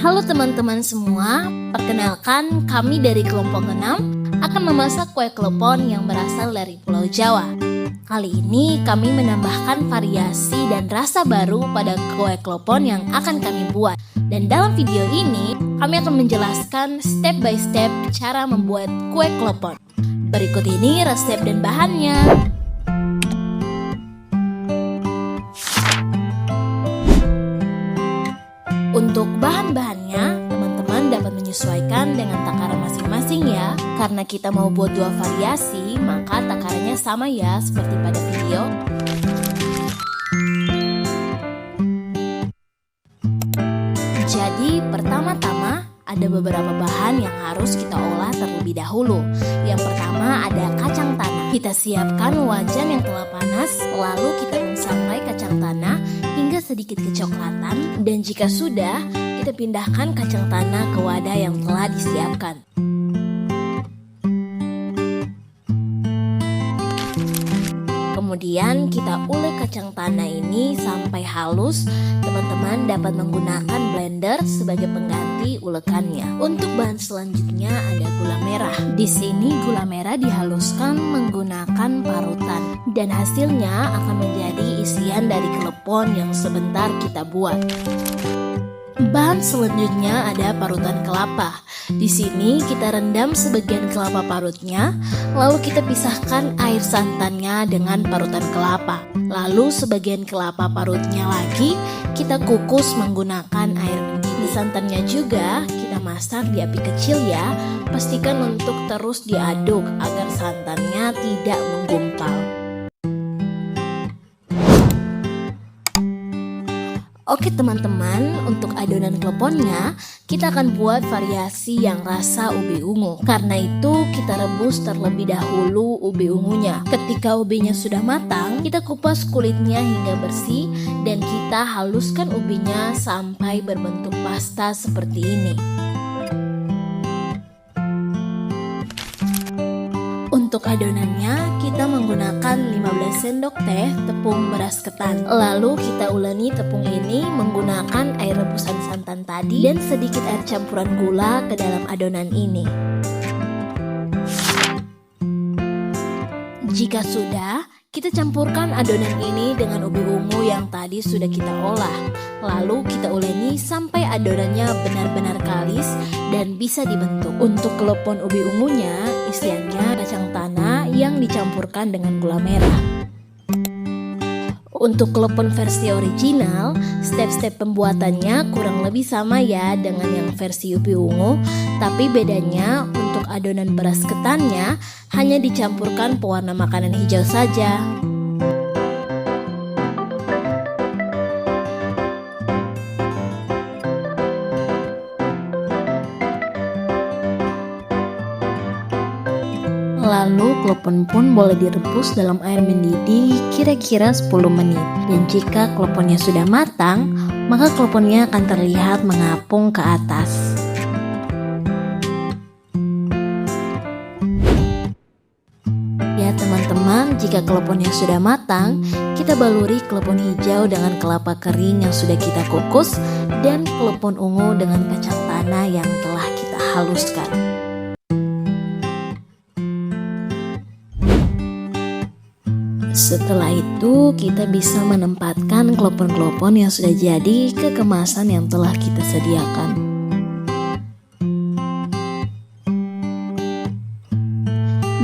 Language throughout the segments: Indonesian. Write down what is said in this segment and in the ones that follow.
Halo teman-teman semua, perkenalkan kami dari kelompok 6 akan memasak kue klepon yang berasal dari Pulau Jawa. Kali ini kami menambahkan variasi dan rasa baru pada kue klepon yang akan kami buat. Dan dalam video ini, kami akan menjelaskan step by step cara membuat kue klepon. Berikut ini resep dan bahannya. Untuk bahan-bahannya, teman-teman dapat menyesuaikan dengan takaran masing-masing ya. Karena kita mau buat 2 variasi, maka takarannya sama ya seperti pada video. Jadi pertama-tama ada beberapa bahan yang harus kita olah terlebih dahulu. Yang pertama ada kacang tanah. Kita siapkan wajan yang telah panas, lalu kita sangrai kacang tanah hingga sedikit kecoklatan, dan jika sudah, kita pindahkan kacang tanah ke wadah yang telah disiapkan. Kemudian kita ulek kacang tanah ini sampai halus. Teman-teman dapat menggunakan blender sebagai pengganti ulekannya. Untuk bahan selanjutnya ada gula merah. Di sini gula merah dihaluskan menggunakan parutan dan hasilnya akan menjadi isian dari klepon yang sebentar kita buat. Bahan selanjutnya ada parutan kelapa. Di sini kita rendam sebagian kelapa parutnya, lalu kita pisahkan air santannya dengan parutan kelapa. Lalu sebagian kelapa parutnya lagi kita kukus menggunakan air mendidih. Santannya juga kita masak di api kecil ya. Pastikan untuk terus diaduk agar santannya tidak menggumpal. Oke teman-teman, untuk adonan kleponnya kita akan buat variasi yang rasa ubi ungu. Karena itu kita rebus terlebih dahulu ubi ungunya. Ketika ubinya sudah matang, kita kupas kulitnya hingga bersih dan kita haluskan ubinya sampai berbentuk pasta seperti ini. Untuk adonannya, kita menggunakan 15 sendok teh tepung beras ketan. Lalu kita uleni tepung ini menggunakan air rebusan santan tadi dan sedikit air campuran gula ke dalam adonan ini. Jika sudah, kita campurkan adonan ini dengan ubi ungu yang tadi sudah kita olah. Lalu kita uleni sampai adonannya benar-benar kalis dan bisa dibentuk. Untuk klepon ubi ungunya, isiannya kacang tanah yang dicampurkan dengan gula merah. Untuk klepon versi original, step-step pembuatannya kurang lebih sama ya dengan yang versi ubi ungu, tapi bedanya untuk adonan beras ketannya hanya dicampurkan pewarna makanan hijau saja. Lalu klepon pun boleh direbus dalam air mendidih kira-kira 10 menit. Dan jika kleponnya sudah matang, maka kleponnya akan terlihat mengapung ke atas. Ya teman-teman, jika kleponnya sudah matang, kita baluri klepon hijau dengan kelapa kering yang sudah kita kukus dan klepon ungu dengan kacang tanah yang telah kita haluskan. Setelah itu kita bisa menempatkan klepon-klepon yang sudah jadi ke kemasan yang telah kita sediakan.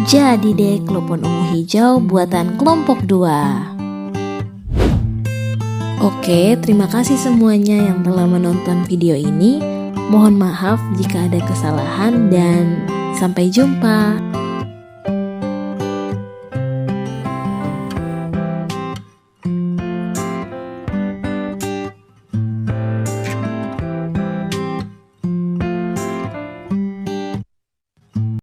Jadi deh klepon ungu hijau buatan kelompok 2. Oke, terima kasih semuanya yang telah menonton video ini. Mohon maaf jika ada kesalahan dan sampai jumpa.